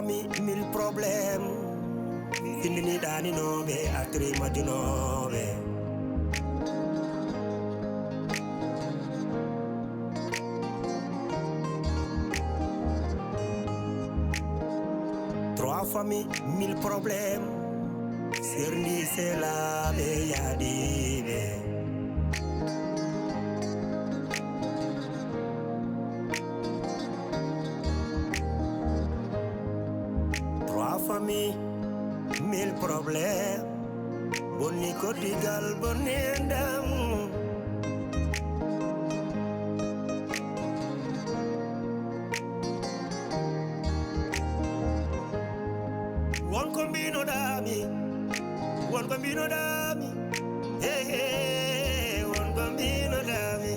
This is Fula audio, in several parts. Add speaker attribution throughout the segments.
Speaker 1: familles, 1000 problèmes. Fini dani nobe, atri majunobe. Trois familles, 1000 problèmes. Sirni c'est la beyadibe. Trois familles, 1000 problèmes. Boni kotigal boni endam. One combino dami. One bambino dami, hey hey, one bambino dami.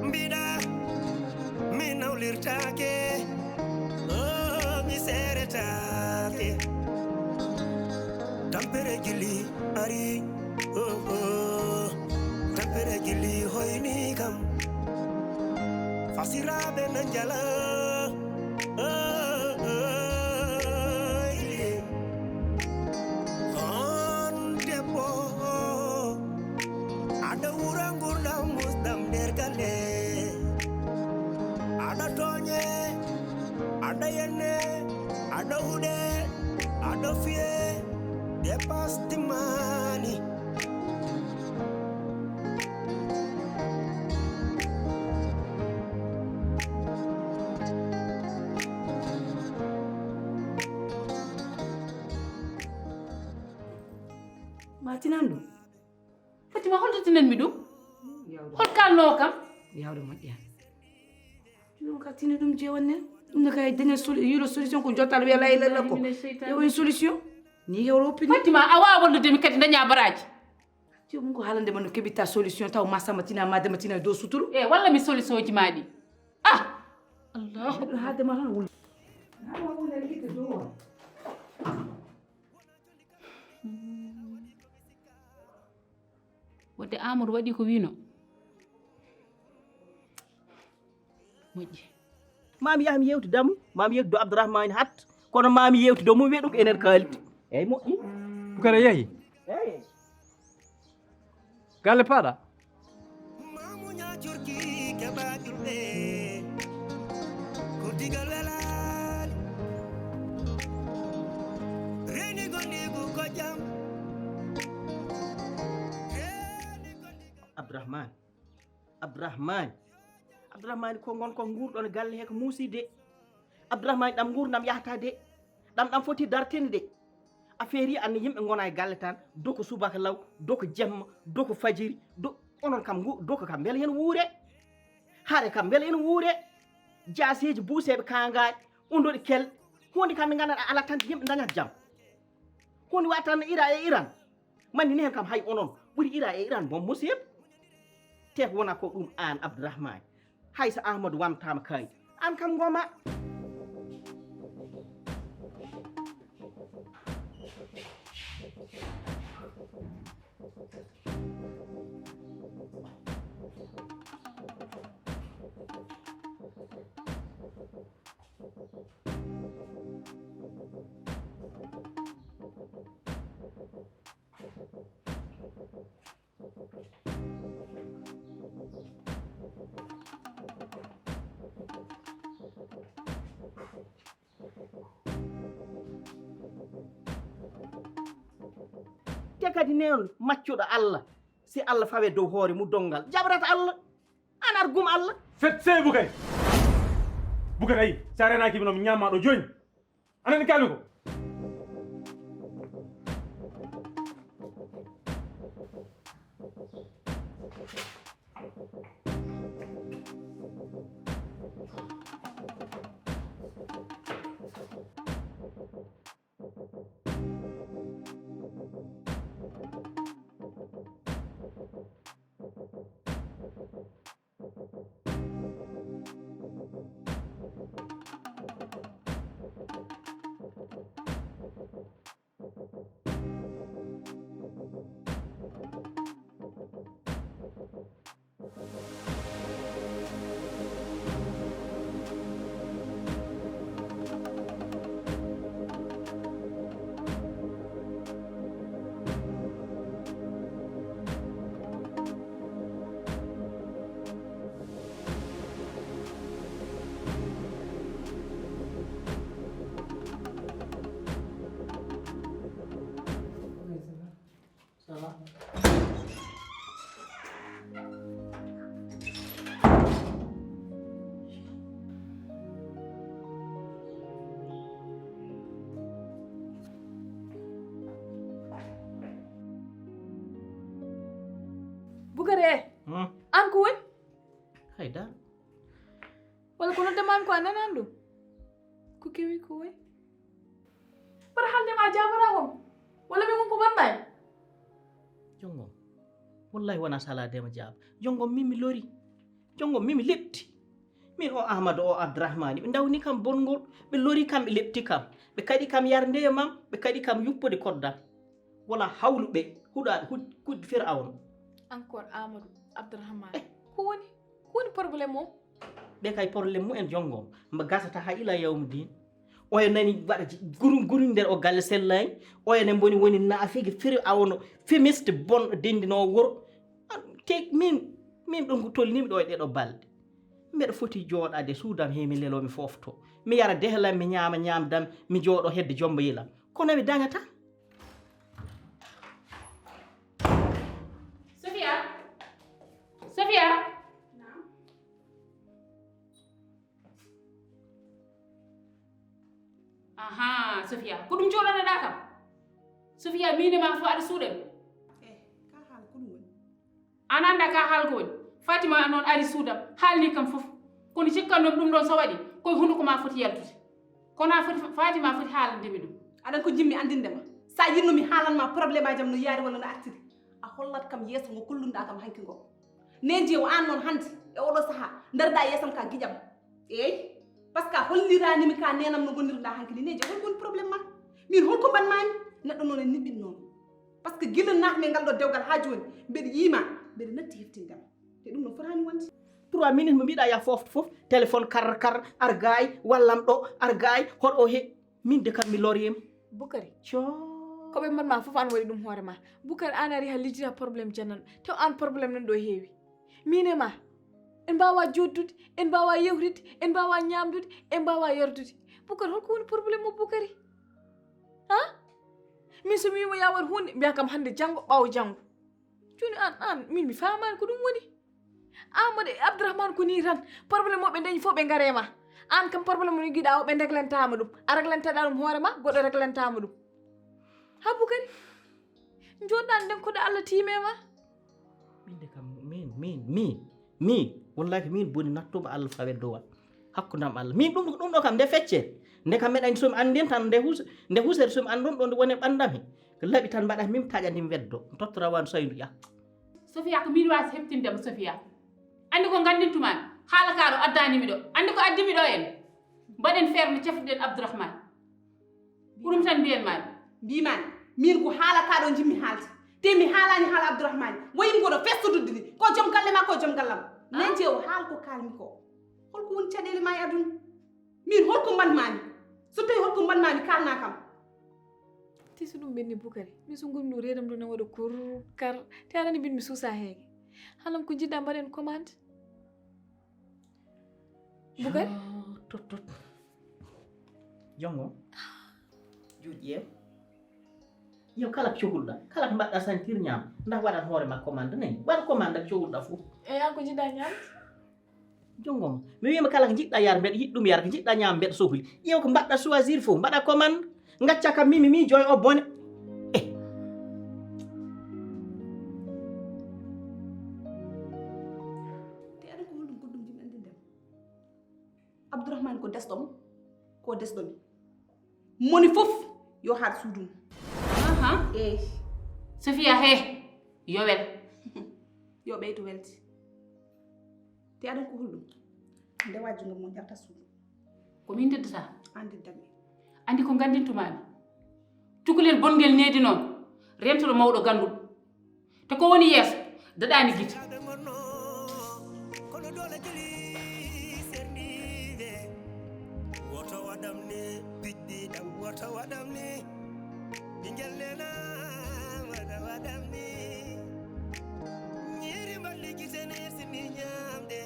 Speaker 1: Mbida, mi naulirtake, oh mi seretake. Tampere gili ari, oh oh. Tampere gili hoini kam. Fasira benanjala, oh oh. Ada urangur da musdam dergale. Ada tonye, ada yene, ada ude, ada fie, depas timani.
Speaker 2: Matinandu.
Speaker 3: Fatima holto tinen mi dum hol kallo kam
Speaker 2: yawde moƴƴa ɗum ka tini ɗum jewanne ɗum ne kay daña yulo solution ko jottal wiya laylalla ko yo une solution ni hewro hoppini
Speaker 3: Fatima a wawa wallude mi kadi daña baraji
Speaker 2: jomum ko haalande man no keɓitta solution taw ma samatina madema tina dow suturu
Speaker 3: walla mi solution ji maɗi ah allah
Speaker 2: haadema tan wul wulde dow
Speaker 3: wadde Amadou waɗi ko wino moƴƴi
Speaker 4: mami yaha mi yewti damu mami yewti do Abdourahmane hat kono mami yewti do mum weɗo ko enen kalti eyyi moƴƴi
Speaker 5: Bukara yeehi
Speaker 4: eyyi
Speaker 5: galle paaɗa
Speaker 1: Mamunya jurki kebajulbe. Kurdigal welal. Reni gondi bu ko jam.
Speaker 4: Abdourahmane ko gon ko nguurɗon galle he ko muusi de Abdourahmane ɗam nguurdam yahata de ɗam foti dartinde de affaire yi anne yimɓe gona e galle tan doko subaka law doko jemma doko fajiri onon kam doko kam beele hen wuure haare kam beele hen wuure jaasiji buuseɓe kangaɗe undoɗe kel hunde kam nde ganduɗa ala tan yimɓe dañata jaam hunde watta tan ira e iran manni ni hen kam hay onon ɓuuri ira e iran bon musibe te ko wona ko ɗum an Abdourahmane hayso Amadou wamtama kayit an kam goma te kadi neon maccuɗo Allah si Allah fawe dow hoore mu dongal jaɓrata Allah an argum Allah
Speaker 5: fet sey Bukara yi sa renaki mino mi ñammaɗo joni anani kalmi ko
Speaker 4: hayda
Speaker 6: wala kono demami ko a nanan ɗum ko kewi ko way bara hande ma jabara on walla mi gon ko ɓanɗani
Speaker 4: jongom wallahi wona sala dema jaab jongom min mi lori jongom min mi lepti min o Ahmadou o Abdourahmane ɓe dawni kam bongol ɓe lori kam ɓe lepti kam ɓe kaɗi kam yarde e mam ɓe kaɗi kam yuppude koddam wala hawluɓe huɗaɓe kudde Firawna
Speaker 6: encore Amadou Abdourahmane ko woni probléme o
Speaker 4: ɓe kay probléme mumen jongom mba gasata ha ila yawmudin oyo nani waɗa gurum nder o galle sellani oyone woni naafigi Firawna femiste bonɗo dendinowo wuro te min ɗum tolnimi ɗo e ɗeɗo balɗe mbeɗa foti jooɗade suudam he mi lelo mi fofto mi yara dehlam mi ñaama ñamdam mi jooɗo hedde jomba yilam kono mi dañata
Speaker 3: Sofia aha Sofia ko ɗum joɗanoɗa kam Sofia minema fo aɗa suuɗe
Speaker 2: ka haal ko ɗum woni
Speaker 3: an anda ka haal ko woni Fatima noon ari suudam haalni kam fof kono cikkanɗom ɗum ɗon so waɗi koye hunduko ma foti yaltude kono a foti Fatima foti haalandemi ɗum
Speaker 7: aɗan ko jimmi andindema sa yinno mi haalanma probléme ajam no yaari walla no artiri a hollat kam yeeso ngo kullunɗa kam hanki ngo neji o an noon hande e oɗo saaha darda yeesam ka guiƴam eyyi par ce que a holliranimi ka nenam no gonirɗa hanki ni neji hol woni probléme ma min holko mbanmami neɗɗo noon e niɓɓin noon par ce que guila natmi ngal ɗo dewgal ha joni mbeɗa yiima mbeɗa natti heftindema te ɗum no fotani wonde
Speaker 4: 3 minutes mo mbiɗa ya fofto fof téléphone kar ar gaay wallam ɗo ar gaay hoɗo he min de kam mi loriyema
Speaker 6: Boukary
Speaker 4: co
Speaker 6: koɓe mbatma fof an waɗi ɗum hoorema Boukary an ari ha lijjita probléme jannan tew an probléme nan ɗo heewi min e ma en mbawa joddude en mbawa yewride en mbawa ñamdude en mbawa yardude Boukary holko woni probléme o Boukary ha min somi wima ya waɗ hunde mbiya kam hande janggo ɓawo janggo joni an min mi famani ko ɗum woni Amadou e Abdourahmane ko ni tan probléme o ɓe dañi fof ɓe garema an kam probléme no giɗa o ɓe réglantama ɗum a réglanteɗa ɗum hoorema goɗɗo réglantama ɗum ha Boukary joɗɗa nden koɗo Allah timema
Speaker 4: min de kam min wallahi min boni nattuɓe Allah fawe dowal hakkudam Allah min ɗum ɗo kam nde feccere nde kam meɗani somi andin tan nde husere somi andon ɗo nde woni ɓandam he ko laaɓi tan mbaɗa min taƴandimi weddo tottora wano saydu ƴakka
Speaker 3: Sofia ko min wasi heftindema Sofia andi ko gandintumami haala ka ɗo addanimi ɗo andi ko addimi ɗo en mbaɗen ferme ceftuɗen Abdourahmane ko ɗum tan mbiyanmami
Speaker 7: mbimani min ko haala ka ɗo jimmi haalde te mi haalani haala Abdourahmane wayni koɗo festodude ni ko joom galle ma ko joom gallam nen jeewo haal ko kalmi ko holko woni caɗele ma e aduna min holko mbanmami so tawi holko mbanmami kalna kam
Speaker 6: tiso ɗum ɓenni Boukary min so goni ɗo redam ɗo ne waɗa kurkar te anani mbin mi suusa heege halam ko jiɗɗa mbaɗen commande Boukary
Speaker 4: tot jongo juuƴ yew kala ko cohluɗa kala ko mbaɗɗa sentir ñaam ndax waɗat hoorema commande nayi waɗa commande ko cohluɗa fof
Speaker 6: e an ko jiɗɗa ñamde
Speaker 4: jongoma mi wima kala ko jiɗɗa yar mbeɗa yiɗɗum yar ko jiɗɗa ñaam mbeɗa sohli ƴeew ko mbaɗɗa choisir fof mbaɗa commande gacca kam mi joy o bone
Speaker 7: te aɗa ko holɗum goɗɗum jimmi andindema Abdourahmane ko desɗomo ko desɗomi moni fof yo haat suudu mum eyyi
Speaker 3: Sofia he yo wel
Speaker 7: yo ɓeydo welde te aɗa ko holɗum nde wajjungo mo jalta suudu
Speaker 3: ko min teddata
Speaker 7: andiddami
Speaker 3: andi ko gandintumami cukalel bongel needi noon rentoɗo mawɗo ganduɗo te ko woni yeeso daɗani guite
Speaker 1: kono dole jeli serniɓe woto waɗam ni piɗɗiɗam woto waɗam ni ɓingel nena waɗam ni ñiri mballi guitene sini ñamde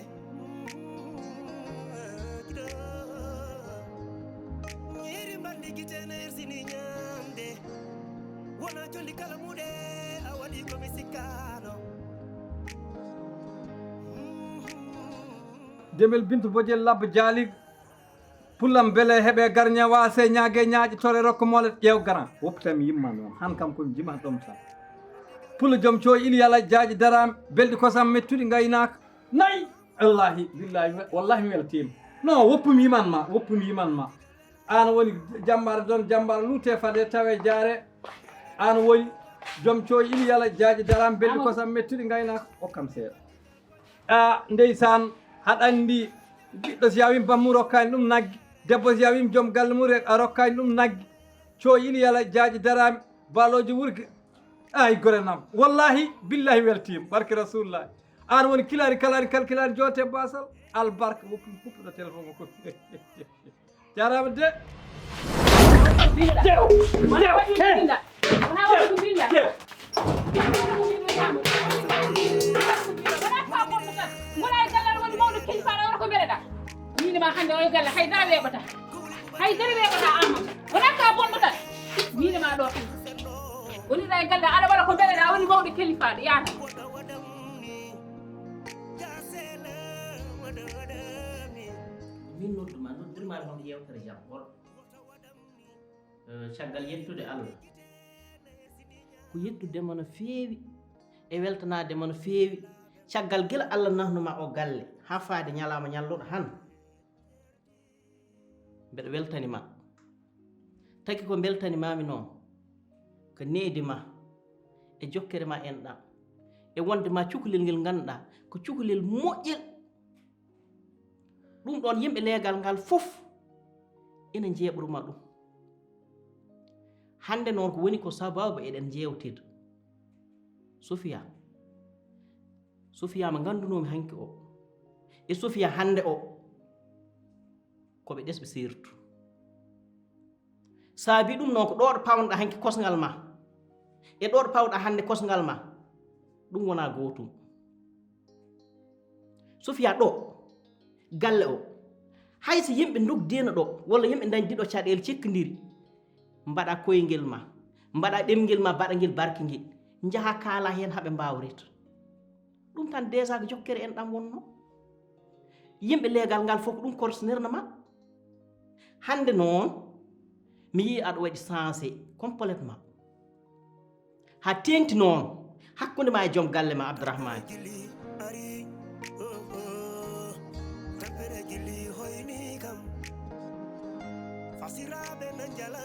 Speaker 1: ñiri mballi guitene sini ñamde wona jolli kala muɗe a waɗi komi sikkano
Speaker 8: Demel Bintu Bodiel labba jaali pullam bele heɓe garña wase ñague ñaaƴe tore rokko molet ƴeew garan woppitami yimma noon han kam komi jima ɗom tan pula joom coy ili ala jaaji darame belɗi kosam mettuɗi gaynaka nayyi wallahi billahi wallahi mi weltima non woppumi yimanma an woni jambare ɗon jambare luute fade tawe jaare an woni joom coy Iliyala jaaji daram belɗi kosam mettuɗi gaynaka hokkam seeɗa ndeysan haɗa andi ɓiɗɗo so yawima bammu rokkani ɗum naggue debbo so yawima joom galle mum a rokkani ɗum naggue coy Iliyala jaaji darami balojo wurge ay gorenam wallahi billahi weltima barke rasulullah an woni kilari kalani kalkilani joote basal albarka huppuɗo téléphone o ko jarama de
Speaker 3: wona e gallal woni mawɗo kilifaɗo wona ko mbeɗeɗa minima hande oye galle haydara weeɓata amma wona ka bonɗo tan minima ɗo woniɗa e galle aɗa waɗa ko mbeɗeɗa woni mawɗo kilifaɗo yaata
Speaker 4: min noddirmaɗo hono yewtere jam hol caggal yettude Allah ko yettudema no feewi e weltanadema no feewi caggal gila Allah nahnuma o galle ha faade ñalama ñalluɗo han mbeɗa weltanima taki ko beltanimami noon ko needima e jokkere ma enɗam e wondema cukalel ngel ganduɗa ko cukalel moƴƴel ɗum ɗon yimɓe leegal ngal fof ina jeeɓoruma ɗum hande noon ko woni ko sababu eɗen jewtida Sofia mo gandunomi hanki o e Sofia hande o koɓe ɗesɓe sertu saabi ɗum noon ko ɗoɗo pawnoɗa hanki kosgal ma e ɗoɗo pawɗa hande kosgal ma ɗum wona gotum Sofia ɗo galle o hayso yimɓe dogdino ɗo walla yimɓe dañdiɗo caɗele cekkidiri mbaɗa koyngel ma mbaɗa ɗemgel ma mbaɗa ngel barke ngel jaaha kaala hen haaɓe mbawrita ɗum tan déjà ko jokkere en ɗam wonno yimɓe leegal ngal fof ko ɗum korsinirna ma hande noon mi yii aɗa waɗi sensé complètement ha tengti noon hakkude ma e joom galle ma Abdourahmane
Speaker 1: fasiraɓe no jala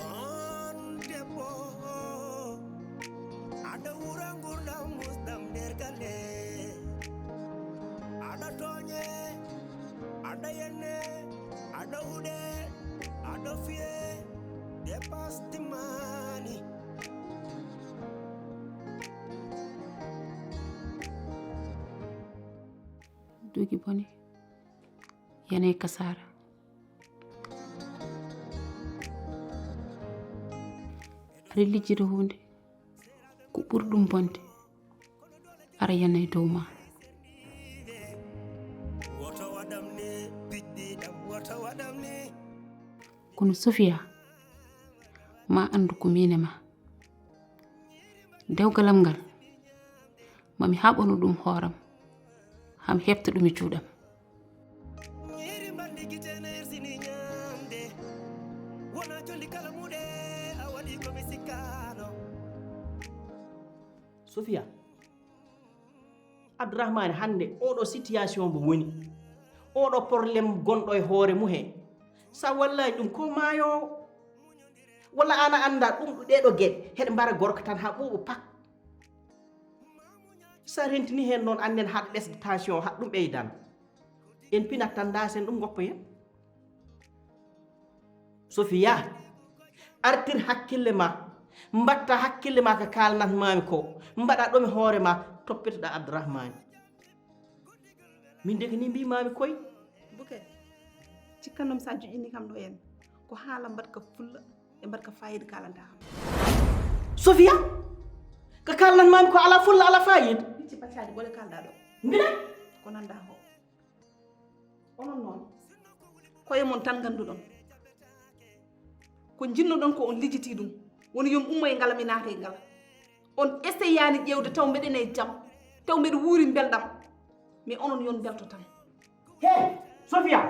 Speaker 1: on debbo aɗa wura gurdam musdam nder galle aɗa toñe aɗa yenne aɗa huɗe aɗa fiye dépasse timani
Speaker 3: duugi bone yanayi kasara aɗa lijjide hunde ko ɓurɗum bonde ara yanayi dow ma kono Sofia ma andu ko mine ma dewgalam ngal mami haɓanu ɗum hooram ham heɓta ɗum e juuɗam
Speaker 4: Sofia Abdourahmane hande oɗo situation mo woni oɗo probléme gonɗo e hoore mu he sa wallahi ɗum ko maayo walla ana anda ɗum ɗeɗo gueɗe heɗe mbara gorko tan ha ɓuuɓo pak sa rentini hen noon anden haɗa ɗesde tension haɗa ɗum ɓeydan en pinat tan dasen ɗum goppo hen Sofia artir hakkille ma mbatta hakkille ma ko kalnatmami ko mbaɗa ɗum e hoore ma toppitoɗa Abdourahmane min de ko ni mbimami koy
Speaker 7: buke cikkannom sa joƴini kam ɗo en ko haala mbaɗka fulla e mbaɗka fayida kalanta kam
Speaker 4: Sofia ko kalnatmami ko ala fulla ala fayida
Speaker 7: ɗicci baccaji ɓole kalɗa ɗo
Speaker 4: mbina
Speaker 7: ko nanda ho onon noon koye mon tan ganduɗon ko jinnoɗon ko on lijjiti ɗum woni yom ummo e ngala mi naata e ngala on essayani ƴewde taw mbeɗen e jaam taw mbeɗa wuuri belɗam mais onon yon belto tan
Speaker 4: he Sofia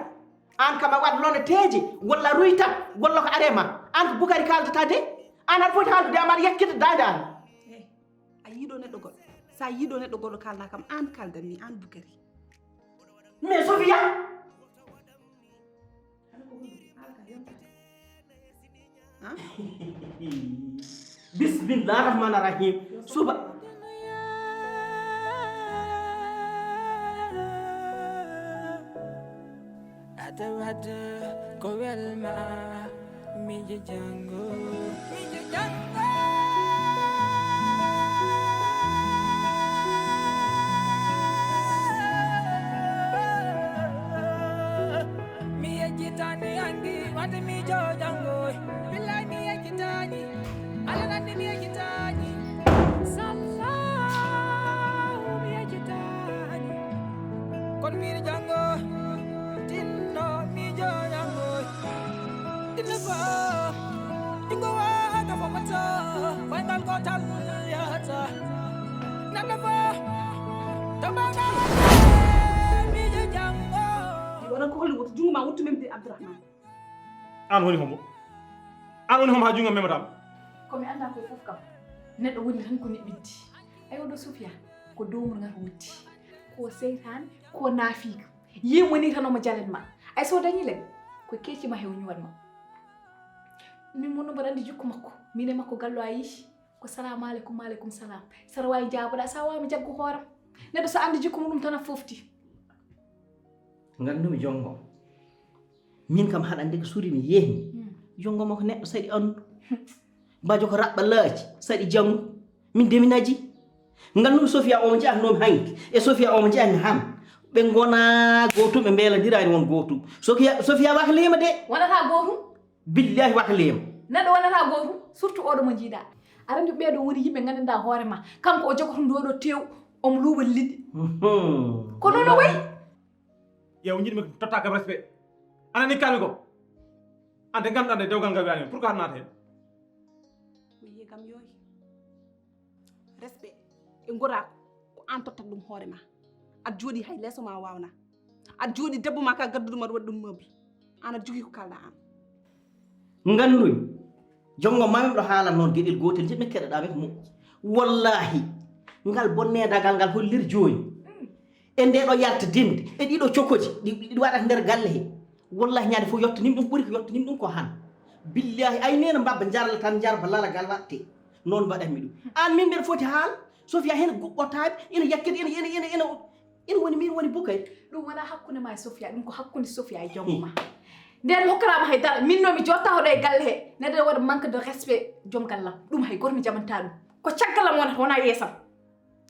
Speaker 4: an kam a waɗ lone teeje walla ruyta walla ko arema an ko Boukary kaldata de an aɗa foti haaldude am aɗa yakkita dande an
Speaker 7: yiiɗo neɗɗo goɗɗo sa yiiɗo neɗɗo goɗɗo kalna kam an kaldan ni an Bukari
Speaker 2: mais Sofia
Speaker 4: bismillah rahman rahim suba
Speaker 9: Ada ko welma mi jango mi yejitani andi wante mi jango billahi mi yejitani ala nandi mi yejitani sallahu mi yejitani kon mi jango tinno mi jango tinno Ingo ada famata, final kotal yata. Nanafa, tamana mi jango.
Speaker 7: wona ko holli woto jungo ma wuttu memde Abdourahmane
Speaker 5: an woni homo ha jungo mematam
Speaker 6: komi anda ko fof kam neɗɗo woni tan ko neɓɓiddi ayo ɗo Sofia ko dowmol ngata wutti ko seytan ko naafiika yimoni tan omo jalen ma ay so dañilen ko keccima hew ñuwanma min mono mbaɗa andi jukku makko mine makko gallo a yii ko salamu aleykum maaleykum salam sara wawi jaboɗa sa wawimi jaggo hooram neɗɗo so andi jukku muɗum tan a fofti
Speaker 4: ngandumi jongo min kam haɗa andi ko suuri mi yeehmi jongo mo ko neɗɗo saɗi andu mbajo ko raɓɓa laaji saɗi janngu min deminaji ngandumi Sofia omo jeeyatnomi hanki e Sofia omo jeeyatmi ham ɓe gona gotum ɓe beeladirani won gotum Sofia waka leema de
Speaker 6: wonata gotum
Speaker 4: billahi waka leema
Speaker 6: neɗɗo wonata gotum surtout oɗo mo jiiɗa aɗa andi ɓeeɗo woni yimɓe gandanɗa hoore ma kanko o jogoto ndoɗo tew omo luuɓa liɗɗi ko noon o wayi
Speaker 5: yew jiɗmi totta kam respect anani kalmi ko ante ganduɗa dewgal ngal wiyanima pourquoi naata hen
Speaker 7: mi yiye kam yooyi respect e gorako ko an tottat ɗum hoore ma aɗa jooɗi hay leeso ma wawna aɗa jooɗi debbo ma ka gadduɗum aɗa waɗi ɗum meuble an aɗa jogui ko kalɗa an
Speaker 4: nganduy jongo mamim ɗo haalan noon gueɗel gotel jiɗmi keɗoɗami ko moƴƴi wallahi ngal bonnedagal ngal hollir joni e ndeɗo yalta dinde e ɗiɗo cokoji ɗi waɗata nder galle he wallahi ñande fof yettonim ɗum ɓuuri ko yettonim ɗum ko han billahi ay nena mbabba jarla tan jarba lalagal watte noon mbaɗatmi ɗum an min mbeɗa foti haal Sofia hen goɓɓotaɓe ina yakkede ina woni min woni Bukari
Speaker 6: ɗum wona hakkude ma e Sofia ɗum ko hakkude Sofia e jongo ma nden hokkarama haydara min nomi jotta hoɗo e galle he neɗɗo waɗa manque de respect joom gallam ɗum hay goto mi jamanta ɗum ko caggalam wonata wona yeesam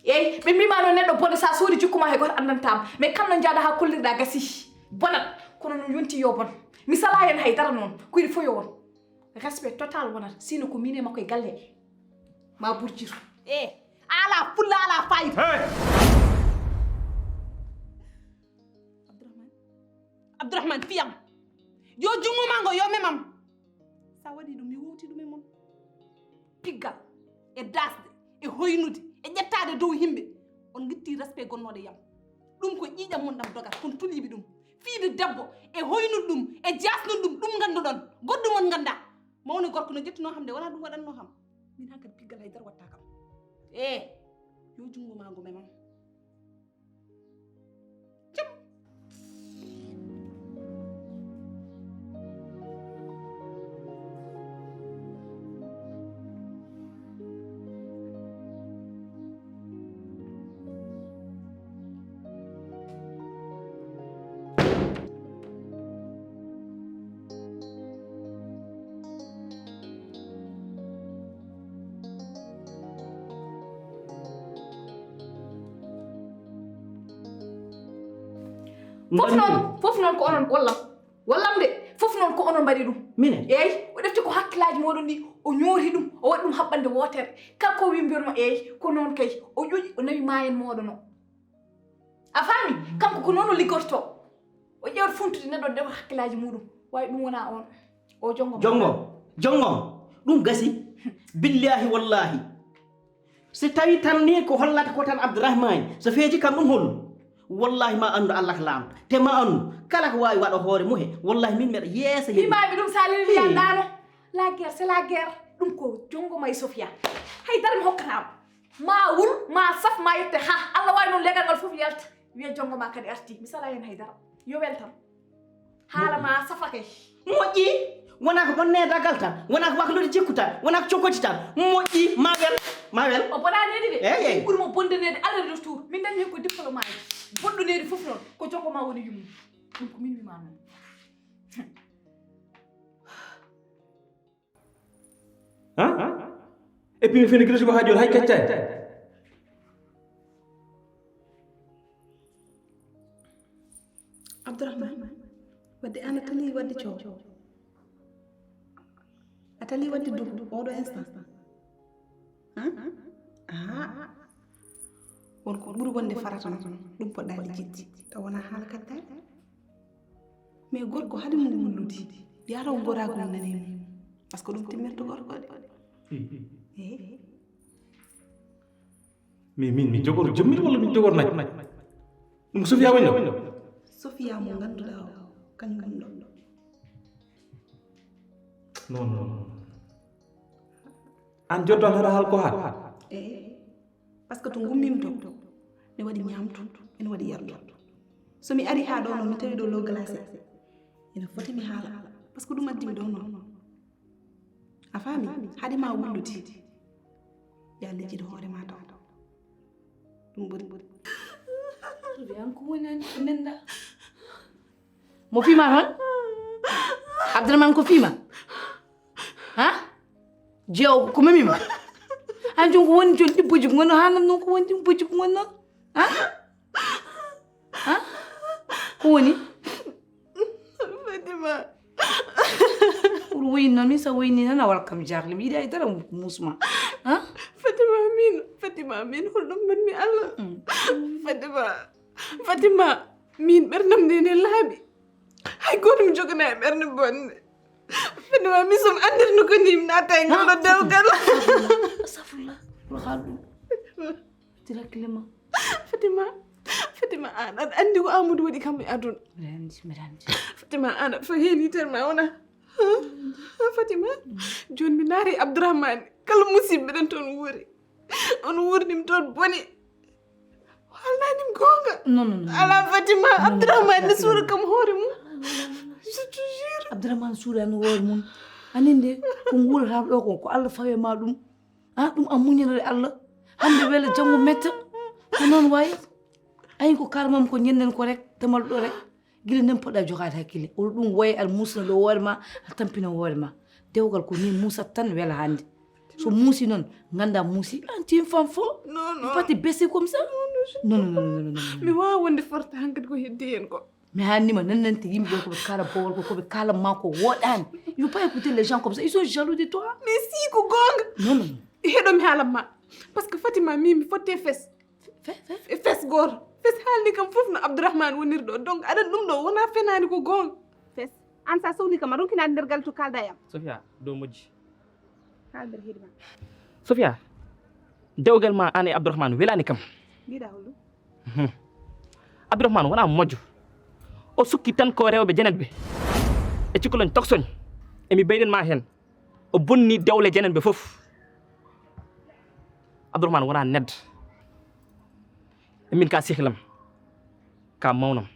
Speaker 6: eyyi ɓe mbima noon neɗɗo bonde sa suudi jukkuma hay goto andantama mais kam no jaaɗa ha kollirɗa gasi bonat kono no yonti yo bon mi sala hen haydara noon ko yiɗi fo yo won respect total wonata sino ko min e makko e galle he ma burjitu
Speaker 7: ala fulla ala fayida Abdourahmane fiyam yo jummuma ngo yo memam sa waɗi ɗum mi wowti ɗum e mon piggal e dasde e hoynude e ƴettade dow yimɓe on guitti respect gonnoɗo yam ɗum ko ƴiƴam mon ɗam dogat kono tuliɓe ɗum fiide debbo e hoynude ɗum e jasnude ɗum ganduɗon goɗɗum on ganda mawni gorko no ƴettino kam de wona ɗum waɗanno kam min hankkadi piggal haydara watta kam yo jungo ma ngo memam
Speaker 6: fof noon ko onon wallam de fof noon ko onon mbaɗi ɗum
Speaker 4: minen
Speaker 6: eyyi o defti ko hakkillaji moɗon ɗi o ñoori ɗum o waɗi ɗum haɓɓande wotere kala ko wi mbiyatmo eyyi ko noon kay o ƴoƴi o nawi mayen moɗon o a faami kanko ko noon o liggorto o ƴewta funtude neɗɗo defa hakkillaji muɗum wawi ɗum wona on o
Speaker 4: jongo ɗum gasi billahi wallahi so tawi tan ni ko hollata ko tan Abdourahmane so feeji kam ɗum hollu wallahi ma andu Allah ko lamɗo te ma andu kala ko wawi waɗa hoore muhe wallahi min mbeɗa yeesa
Speaker 6: mimami ɗum salini wiyanɗano la guerre c'est la guerre ɗum ko jongo ma e Sofia haydara mi hokkatama ma wul ma saf ma yette ha Allah way non legal ngal fof yalta wiya jongo ma kadi arti misala hen haydara yo weltam hala ma safake
Speaker 4: moƴƴi wona ko bonne dagal tan wona ko waklude jikku tan wona ko cokkoti tan moƴƴi ma wel
Speaker 6: o bonanede de
Speaker 4: eyyi
Speaker 6: ɓuuri mo bondanede aller retour min dañi hen ko diplôme aji bonɗunede fof noon ko jongo ma woni yummu ɗum ko min wima noon
Speaker 5: et puis mi fini gilasi ko ha joni hay kaccani
Speaker 7: Abdourahmane wadde an a tali wadde coow a tali wadde dugu oɗo instant wonko ɓuuri wonde farata noon ɗum poɗɗa lijjidde taw wona haala kaddare mais gorko haade mum wulludi yataw gorago mum nani mum par ce que ɗum timmirta gorko de
Speaker 5: mais min jogoro jommir walla min jogoro nayi ɗum Sofia wañno
Speaker 7: Sofia mo ganduɗa o kañum ɗum ɗo
Speaker 5: non an joddan haɗa haal ko ha
Speaker 7: par ce que to gummimi to ne waɗi ñamtu ene waɗi yardu somi ari ha ɗo noon mi tawi ɗo low glacé ene foti mi haala par ce que ɗum addimi ɗo noon a faami haade ma wullude ya lejjide hoorema taw ɗum ɓuri
Speaker 2: Sofiane ko woni ko nenda mo fima tan Abdourahmane ko fima ha jeew ko mamima han jon ko woni jon ɗibboji ko gonno hanam noon ko woni ɗibboji ko gonno ha ko woni
Speaker 7: Fatima
Speaker 2: pour woyin noon min sa woyni tan a wala kam jarle mi yiɗi ay dara musma ha
Speaker 7: Fatima min holɗum manmi Allah Fatima min ɓerdam nde ne laaɓi hay goto mi jogana e ɓerde bonde Fatima min somi andirno ko ni mi naata e ngalɗo dewgal
Speaker 2: astafurlah ɗo haal ɗum tira clément Fatima
Speaker 7: an aɗa andi ko Amadou waɗi kam e aduna
Speaker 2: mbiɗa andi
Speaker 7: Fatima an aɗa fa heeni tan ma wona Fatima joni mi naari Abdourahmane kala musidɓe ɗen toon wuuri on wuurnim toon boni halnanim gonga
Speaker 2: non
Speaker 7: ala Fatima Abdourahmane ne suura kam hoore mum je te jure
Speaker 2: Abdourahmane suurani hoore mum aninde ko guurata ɗo ko Allah fawe ma ɗum ɗum a muñanade Allah hande wele janggo metta ko noon wayi ayi ko kalmam ko ñenden ko rek tamal ɗo rek guila nden poɗɗa jogade hakkille oɗo ɗum woye aɗa musna ɗo hoore ma a tampina hoore ma dewgal ko ni musat tan wela hande so muusi noon ganda muusi anti femme fo pati baissé comme ça non
Speaker 7: mi wawa wonde forta hankkadi ko heddi hen ko
Speaker 2: mi hannima nannante yimɓe ɓe koɓe kala bowol ko koɓe kala ma ko woɗani il faut pas écouter les gens comme ça ils sont jaloux de toi
Speaker 7: mais si ko gonga
Speaker 2: non
Speaker 7: heɗomi haalam ma par ce que Fatima mi fotte fes goto fes haalni kam fof no Abdourahmane woniri ɗo donc aɗa ɗum ɗo wona fenani ko gonga fes an sa sohli kam a ronkinade nder galle to kalda yam
Speaker 10: Sofia dow moƴƴi
Speaker 7: haal nder heeɗima
Speaker 10: Sofia dewgal ma an e Abdourahmane welani kam
Speaker 7: mbiɗa holɗum
Speaker 10: Abdourahmane wona moƴƴo o sukki tan ko rewɓe jenen ɓe e cikkoloñ toksoñ emi ɓeyɗen ma hen o bonni dewle jenen ɓe fof Abdourahmane wona neddo min ka sihlam ka mawnam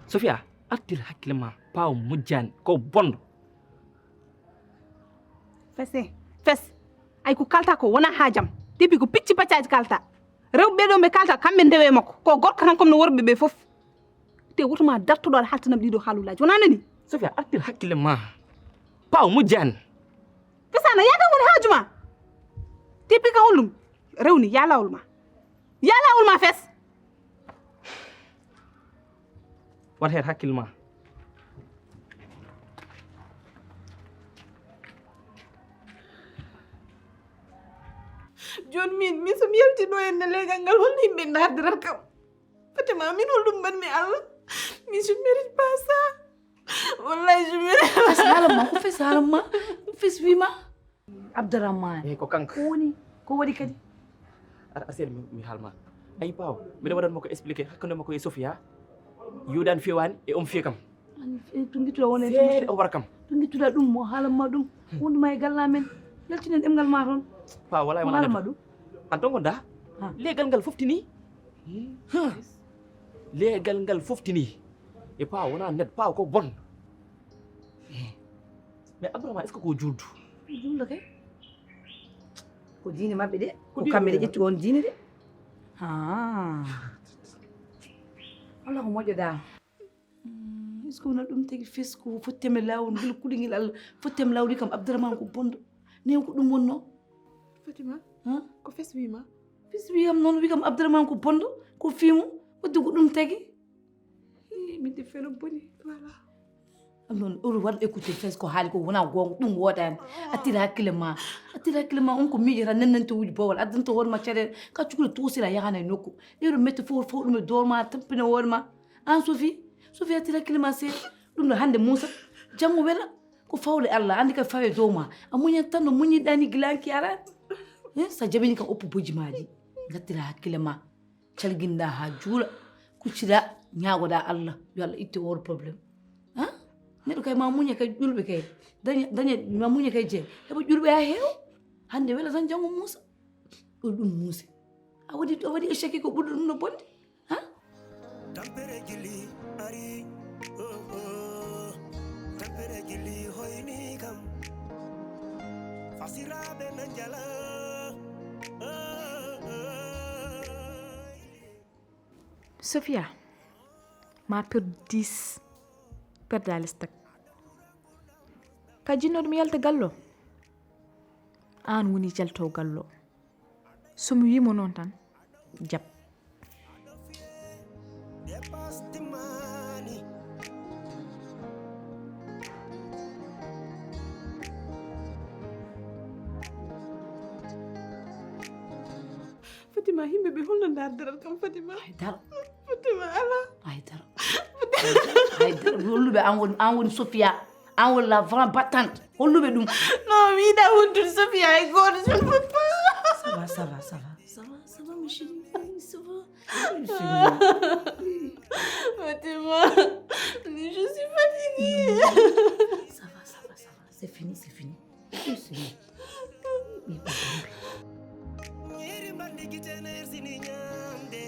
Speaker 10: Sofia artir hakkille ma paw mujjani ko bondo
Speaker 7: fes ay ko kalta ko wona haajam depuis ko picci paccaji kalta rewɓe ɗo ɓe kalta kamɓe ndewe makko ko gorko tan comme no worɓe ɓe fof te wotoma dartoɗo aɗa haltanam ɗiɗo haalulaji wona nani
Speaker 10: Sofia artir hakkille ma paw mujjani
Speaker 7: fesana yaga woni haajuma depuis ka hollum rewni ya lawol ma fes
Speaker 10: wat hen hakkille ma
Speaker 7: joni min somi yaltino henne legal ngal holno yimɓe dardirat kam Fatima min holɗum mbanmi Allah min je mérite pas ça wallahi je mérite
Speaker 2: fes haalamma ko fes haalamma ko fes wima Abdourahmane
Speaker 10: ko kanko
Speaker 2: ko woni ko waɗi kadi
Speaker 10: aɗa asel mi haalma ayi paw mbiɗa waɗanmo ko expliqué hakkude makko e Sofia yuɗani fewani e on fiya kam
Speaker 2: to guittuɗa wona
Speaker 10: seeɗa o wara kam
Speaker 2: to guittuɗa ɗum mo haalanma ɗum wonduma e gallamen yaltinen ɗemgal ma toon
Speaker 10: paw wala
Speaker 2: haalanma ɗum
Speaker 10: anto gonda legal ngal foftini legal ngal foftini e pa wona net pa ko bon mais Abdourahmane est-ce que ko juldu
Speaker 2: juldu kay ko diine mabɓe de ko kamɓe ɗe ƴetti on diine de Allah ko moƴƴo dal est ce que wona ɗum tagi fes ko fotteme lawol ngel kuɗingel Allah fotteme lawdi kam Abdourahmane ko bondo new ko ɗum wonno
Speaker 6: Fatima ko fes wima
Speaker 2: wiyam noon wi kam Abdourahmane ko bondo ko fimu wadde ko ɗum tagi
Speaker 6: min de felo boni voilà
Speaker 2: non oɗo waɗa écouté fes ko haali ko wona gonga ɗum wodani attira hakkille ma on ko miijata nennante wuji bowal addanta hoorema caɗele ka cukalel tosira yahana e nokku ɗeɗo métti fof ɗum e dorma tampina hoorema an Sophie attira hakkille ma seeɗa ɗum ɗo hande Moussa janggo wela ko fawle Allah andi ka fawe dow ma a muñat tan no muñiɗani gilanki arani sa jaɓini kam oppo boji maji gattira hakkille ma calguinɗa ha juula kuccida ñagoɗa Allah yo Allah itte wor probléme neɗɗo kay ma muña kay ƴulɓe kay daña ma muña kay jeen heɓa ƴulɓe ha heewa hande wela tan janggo Moussa ɗo ɗum Moussa a waɗi échec ko ɓurɗo ɗum no bonde
Speaker 1: tampere gilli ari tampere gilli hoyni kam fasiraɓe nan jala
Speaker 6: Sophia ma perdu 10 perdalis tak ka jinno ɗum yalta gallo an woni jalto gallo somi wimo noon tan jab Fatima himɓe ɓe holno dardaral kam Fatima Fatima ala
Speaker 2: haydara holluɓe an woni Sophia an woni la vraie battante holluɓe ɗum
Speaker 6: non mi yiɗa wontude Sophia e goto je ne peux pas
Speaker 2: ça va ma chérie ça va
Speaker 6: Fatima je suis fatiguée
Speaker 2: ça va c'est fini
Speaker 1: Nyeri mandi kitene ersini nyamde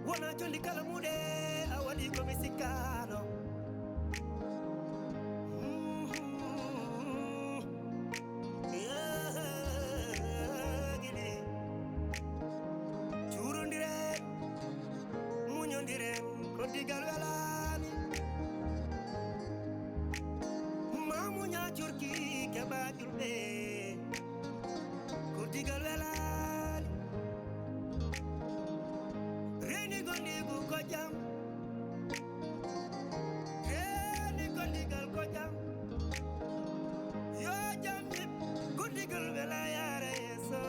Speaker 1: wona jolli kala mude awadi ko misikano Churundiren munyondiren ko digal welani mamunya churki keba julbe ko digal welani reni gondigu ko jam reni gondigal ko jam yo jam yip gondigal wela yara yeso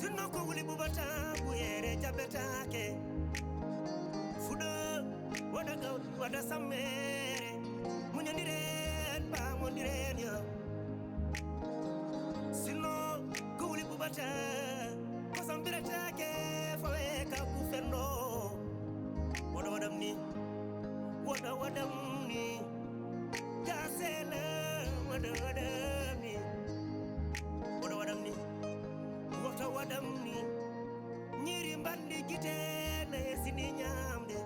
Speaker 1: Sinno ko wuli bubata buyere jabetake fudo wada gaw wada samere munyondiren ba mondiren yo Sinno ko wuli bubata ko sambiratake fawe ka ku fenno wada wadam ni jasela wada wadam ni wata wadam ni nyiri mbandi gite na esini nyamde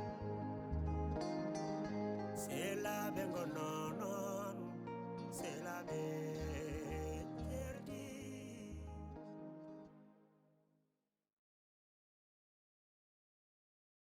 Speaker 1: sela be ngono non sela be